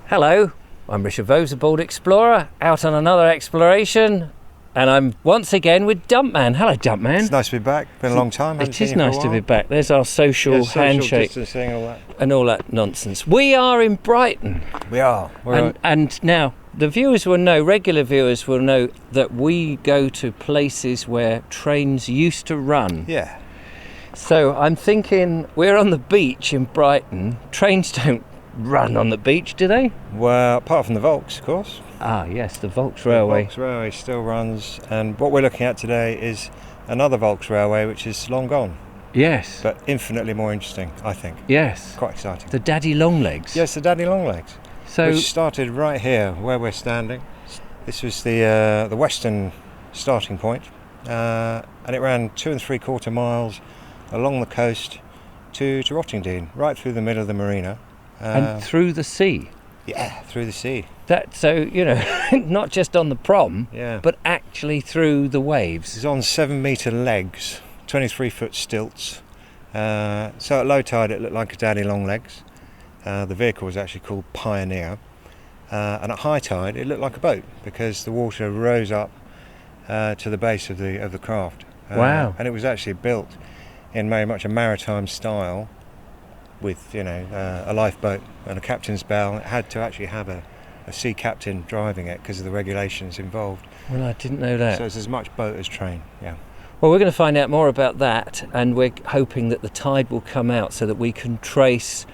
Hello, I'm Richard Vobes, a bold explorer, out on another exploration, and I'm once again with Dumpman. Hello, Dumpman. It's nice to be back. Been a long time. It is nice to be back. There's our social handshake distancing, all that. and all that nonsense. We are in Brighton. We are. And now, the viewers will know, regular viewers will know, that we go to places where trains used to run. Yeah. So I'm thinking, we're on the beach in Brighton. Trains don't run on the beach, do they? Well, apart from the Volks, of course. Ah, yes, the Volks Railway. The Volks Railway still runs, and what we're looking at today is another Volks Railway, which is long gone. Yes. But infinitely more interesting, I think. Yes. Quite exciting. The Daddy Longlegs. Yes, the Daddy Longlegs. So, which started right here, where we're standing. This was the western starting point, and it ran 2 3/4 miles along the coast to Rottingdean, right through the middle of the marina. And through the sea. Yeah, through the sea. Not just on the prom, Yeah. but actually through the waves. It's on 7-metre legs, 23-foot stilts. So at low tide it looked like a Daddy Longlegs. The vehicle was actually called Pioneer. And at high tide it looked like a boat because the water rose up to the base of the craft. Wow. And it was actually built in very much a maritime style, with a lifeboat and a captain's bell. It had to actually have a sea captain driving it because of the regulations involved. Well, I didn't know that. So it's as much boat as train. Yeah. Well, we're going to find out more about that, and we're hoping that the tide will come out so that we can trace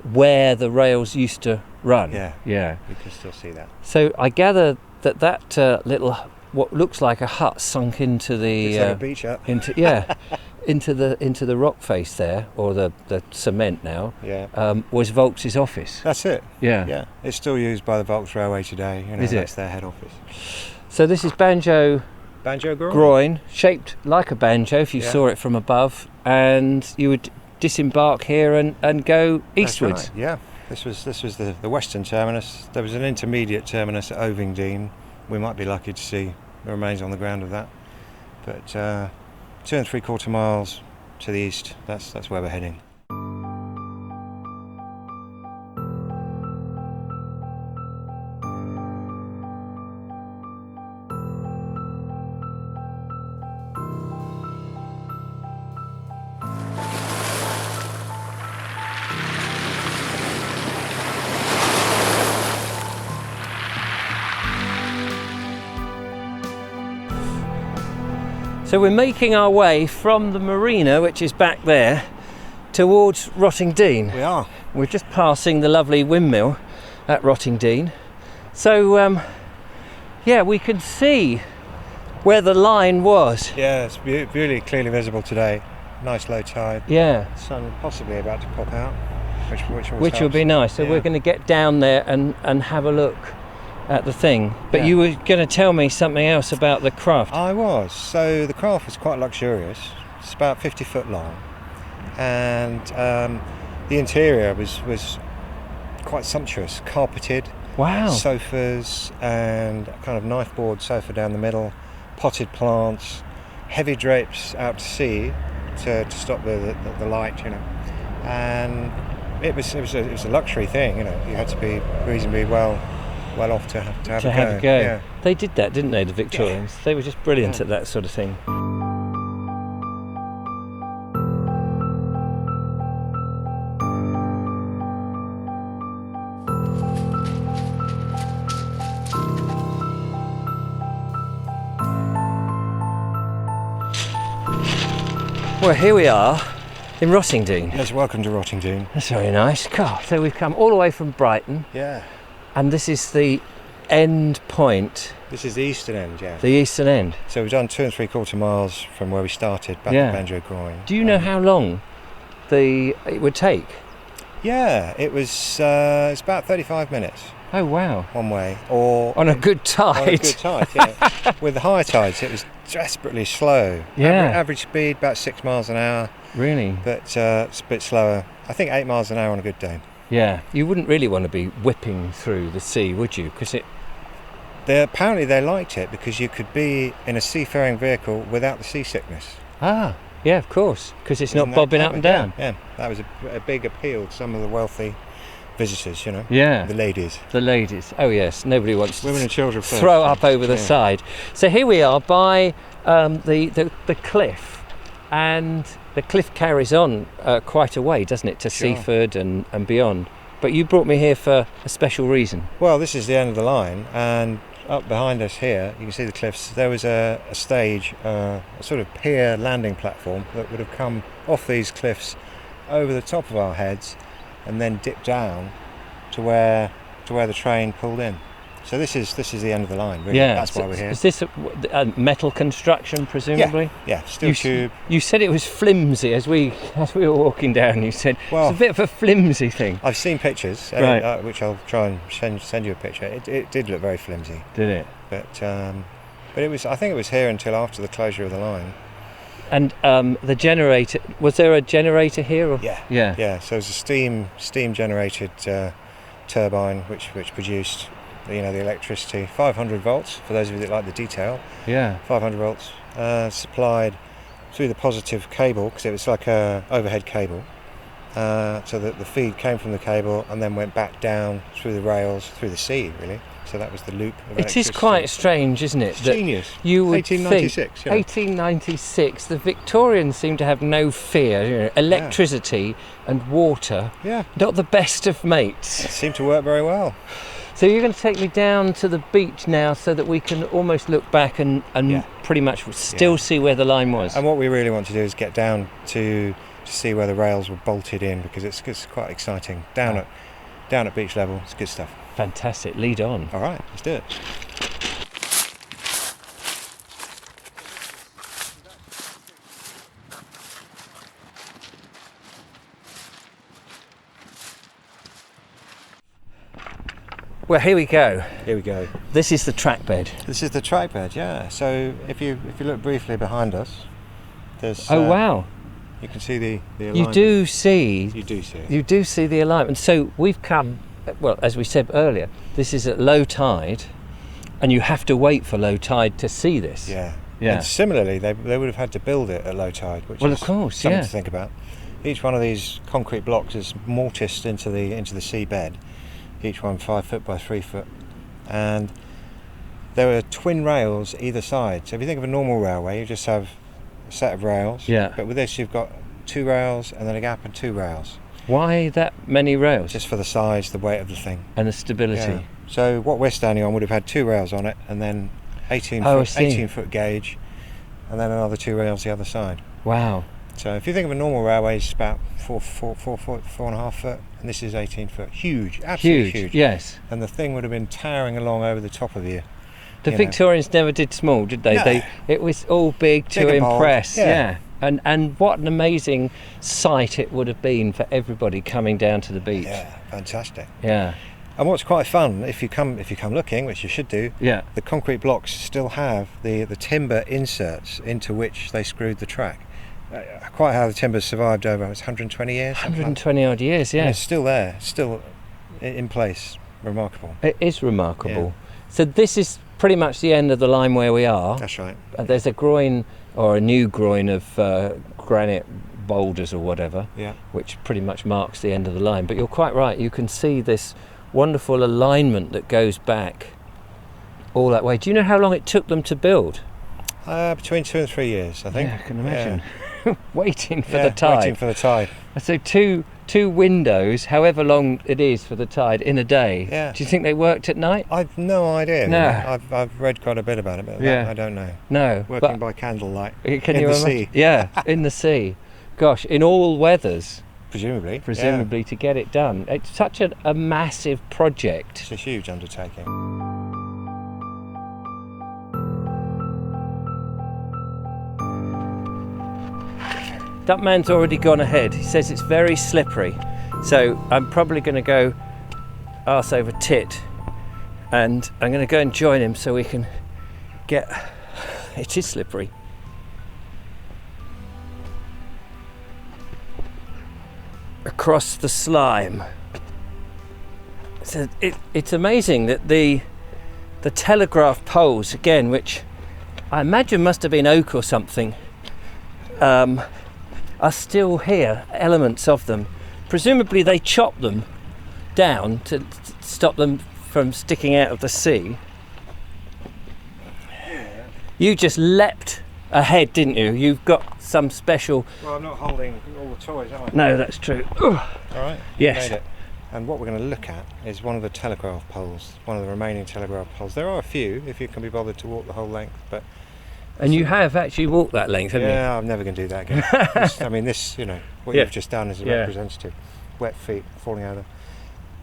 where the rails used to run. Yeah. We can still see that. So I gather that little, what looks like a hut, sunk into the It's like a beach hut. into the rock face there, or the cement now. Yeah. Was Volks' office. That's it. Yeah. Yeah. It's still used by the Volks Railway today. Is it? That's their head office. So this is Banjo Groin, shaped like a banjo if you saw it from above, and you would disembark here and go eastwards. That's right. Yeah. This was the western terminus. There was an intermediate terminus at Rottingdean. We might be lucky to see the remains on the ground of that. But 2 3/4 miles to the east, that's where we're heading. So we're making our way from the marina, which is back there, towards Rottingdean. We are. We're just passing the lovely windmill at Rottingdean. So, we can see where the line was. Yeah, it's really clearly visible today. Nice low tide. Yeah. Sun possibly about to pop out, which will be nice. So we're going to get down there and have a look at the thing. But you were going to tell me something else about the craft. I was. So the craft was quite luxurious. It's about 50 foot long, and the interior was quite sumptuous, carpeted. Wow. Sofas and a kind of knife board sofa down the middle, potted plants, heavy drapes out to sea to stop the light, and it was a luxury thing. You had to be reasonably well off to have a go. Yeah. They did that, didn't they, the Victorians? They were just brilliant at that sort of thing. Well, here we are in Rottingdean. Yes, welcome to Rottingdean. That's very nice. God, so we've come all the way from Brighton. Yeah. And this is the end point. This is the eastern end, yeah. The eastern end. So we've done 2 3/4 miles from where we started back at Banjo Groin. Do you know how long it would take? Yeah, it's about 35 minutes. Oh wow! One way, or on a good tide. On a good tide, yeah. With the high tides, it was desperately slow. Yeah. Average speed about 6 miles an hour. Really? But it's a bit slower. I think 8 miles an hour on a good day. Yeah. You wouldn't really want to be whipping through the sea, would you? Because apparently they liked it because you could be in a seafaring vehicle without the seasickness. Ah, yeah, of course, because it's not bobbing up and down. Yeah, that was a big appeal to some of the wealthy visitors, you know. Yeah. The ladies. The ladies. Oh yes, nobody wants women and children first. Throw up over the side. So here we are by the cliff, and the cliff carries on quite a way, doesn't it, to Seaford and beyond. But you brought me here for a special reason. Well, this is the end of the line, and up behind us here, you can see the cliffs. There was a stage, a sort of pier landing platform that would have come off these cliffs over the top of our heads and then dipped down to where the train pulled in. So this is the end of the line, really. Yeah, That's why we're here. Is this a metal construction, presumably? Yeah, steel tube. You said it was flimsy as we were walking down. You said it's a bit of a flimsy thing. I've seen pictures, right. Which I'll try and send you a picture. It did look very flimsy. Did it? But it was. I think it was here until after the closure of the line. And the generator, was there a generator here? Or? Yeah. So it was a steam generated turbine which produced the electricity, 500 volts for those of you that like the detail. Yeah. 500 volts supplied through the positive cable, because it was like a overhead cable. So that the feed came from the cable and then went back down through the rails, through the sea, really. So that was the loop of electricity. It is quite strange, isn't it? It's genius. You would 1896. Think, 1896. The Victorians seem to have no fear. Electricity and water. Yeah. Not the best of mates. It seemed to work very well. So you're going to take me down to the beach now, so that we can almost look back and pretty much still see where the line was. And what we really want to do is get down to see where the rails were bolted in, because it's quite exciting. Down at beach level, it's good stuff. Fantastic. Lead on. All right, let's do it. Well, here we go. This is the trackbed. This is the trackbed, yeah. So if you look briefly behind us, there's. Oh wow! You can see the alignment. You do see it. You do see the alignment. So we've come. Well, as we said earlier, this is at low tide, and you have to wait for low tide to see this. Yeah. And similarly, they would have had to build it at low tide, which of is course, something to think about. Each one of these concrete blocks is mortised into the seabed. Each one 5 foot by 3 foot, and there are twin rails either side. So if you think of a normal railway, you just have a set of rails. Yeah. But with this, you've got 2 rails and then a gap and 2 rails. Why that many rails? Just for the size, the weight of the thing, and the stability. Yeah. So what we're standing on would have had 2 rails on it, and then 18 foot gauge, and then another 2 rails the other side. Wow. So if you think of a normal railway, it's about 4.5 foot, and this is 18 foot. Huge, absolutely huge. Yes. And the thing would have been towering along over the top of you. The Victorians never did small, did they? No. It was all big to impress. Yeah. And what an amazing sight it would have been for everybody coming down to the beach. Yeah, fantastic. Yeah. And what's quite fun, if you come looking, which you should do, the concrete blocks still have the timber inserts into which they screwed the track. Quite how the timber's survived over 120 years. 120 odd years, yeah. And it's still there, still in place. Remarkable. It is remarkable. Yeah. So this is pretty much the end of the line where we are. That's right. There's a groin, or a new groin of granite boulders or whatever, which pretty much marks the end of the line. But you're quite right, you can see this wonderful alignment that goes back all that way. Do you know how long it took them to build? Between 2 and 3 years, I think. Yeah, I can imagine. Waiting for the tide. Waiting for the tide. So two windows, however long it is for the tide, in a day. Yeah. Do you think they worked at night? I've no idea. No. I've read quite a bit about it, but I don't know. No. Working by candlelight. Can in you the imagine? sea. Yeah, in the sea. Gosh, in all weathers. Presumably to get it done. It's such a massive project. It's a huge undertaking. Dumpman's already gone ahead. He says it's very slippery, so I'm probably going to go arse over tit, and I'm going to go and join him so we can get. It is slippery. Across the slime. So it's amazing that the telegraph poles, again, which I imagine must have been oak or something, are still here, elements of them. Presumably they chopped them down to stop them from sticking out of the sea. You just leapt ahead, didn't you? You've got some special... Well, I'm not holding all the toys, am I? No, that's true. All right. Yes. Made it. And what we're going to look at is one of the telegraph poles, one of the remaining telegraph poles. There are a few, if you can be bothered to walk the whole length, but... And you have actually walked that length, haven't you? Yeah, I'm never going to do that again. I mean, this, what you've just done is a representative. Wet feet falling over.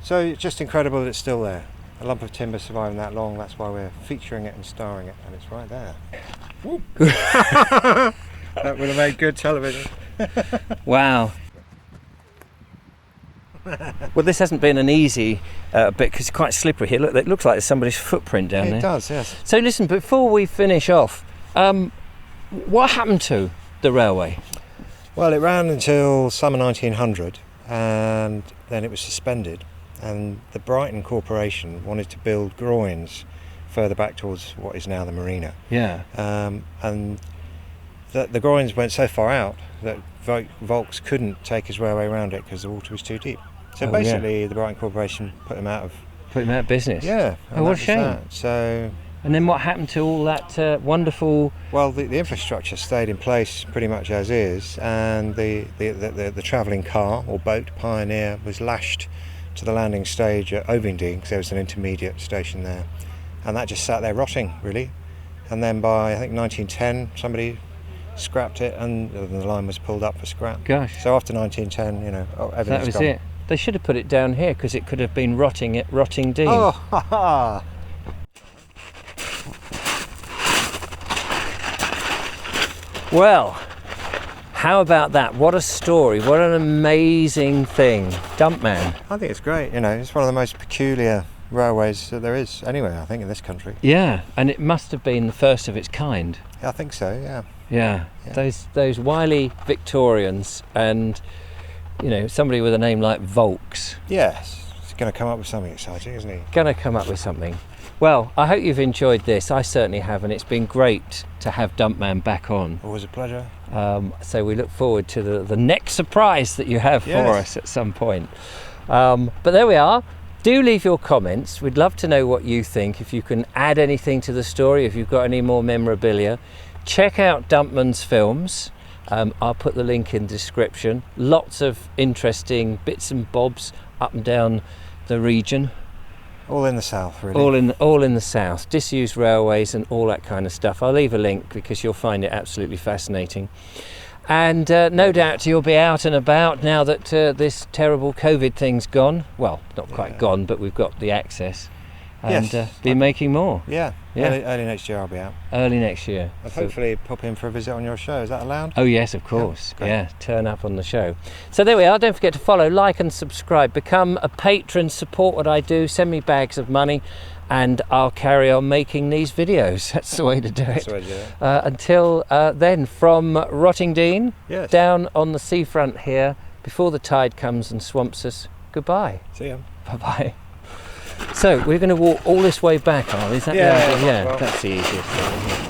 So it's just incredible that it's still there. A lump of timber surviving that long, that's why we're featuring it and starring it, and it's right there. That would have made good television. Wow. Well, this hasn't been an easy bit because it's quite slippery here. Look, it looks like there's somebody's footprint down there. It does, yes. So listen, before we finish off, what happened to the railway? Well, it ran until summer 1900 and then it was suspended, and the Brighton Corporation wanted to build groins further back towards what is now the marina. Yeah. And the groins went so far out that Volks couldn't take his railway around it because the water was too deep. So basically the Brighton Corporation put him out of business. Yeah. Oh, what a shame. That. So. And then what happened to all that wonderful... Well, the infrastructure stayed in place pretty much as is, and the travelling car or boat, Pioneer, was lashed to the landing stage at Rottingdean because there was an intermediate station there. And that just sat there rotting, really. And then by, I think, 1910, somebody scrapped it and the line was pulled up for scrap. Gosh. So after 1910, everything's that was gone. it. They should have put it down here because it could have been rotting at Rottingdean. Oh, ha ha! Well, how about that? What a story. What an amazing thing. Dumpman. I think it's great. It's one of the most peculiar railways that there is anywhere, I think, in this country. Yeah, and it must have been the first of its kind. Yeah, I think so, yeah. Yeah. Those wily Victorians and, somebody with a name like Volks. Yes, he's going to come up with something exciting, isn't he? Going to come up with something. Well, I hope you've enjoyed this. I certainly have, and it's been great to have Dumpman back on. Always a pleasure. So we look forward to the next surprise that you have for us at some point. But there we are. Do leave your comments. We'd love to know what you think. If you can add anything to the story, if you've got any more memorabilia, check out Dumpman's films. I'll put the link in the description. Lots of interesting bits and bobs up and down the region. All in the south, really. All in the south. Disused railways and all that kind of stuff. I'll leave a link because you'll find it absolutely fascinating. And no doubt you'll be out and about now that this terrible COVID thing's gone. Well, not quite gone, but we've got the access. And be making more. Yeah. Early next year I'll be out. Early next year. I'll hopefully pop in for a visit on your show. Is that allowed? Oh yes, of course. Yeah, turn up on the show. So there we are. Don't forget to follow, like and subscribe. Become a patron, support what I do, send me bags of money and I'll carry on making these videos. That's the way to do it. That's the way to do it. Until then, from Rottingdean, down on the seafront here, before the tide comes and swamps us, goodbye. See ya. Bye-bye. So we're going to walk all this way back, are we? Is that yeah, that's the easiest thing.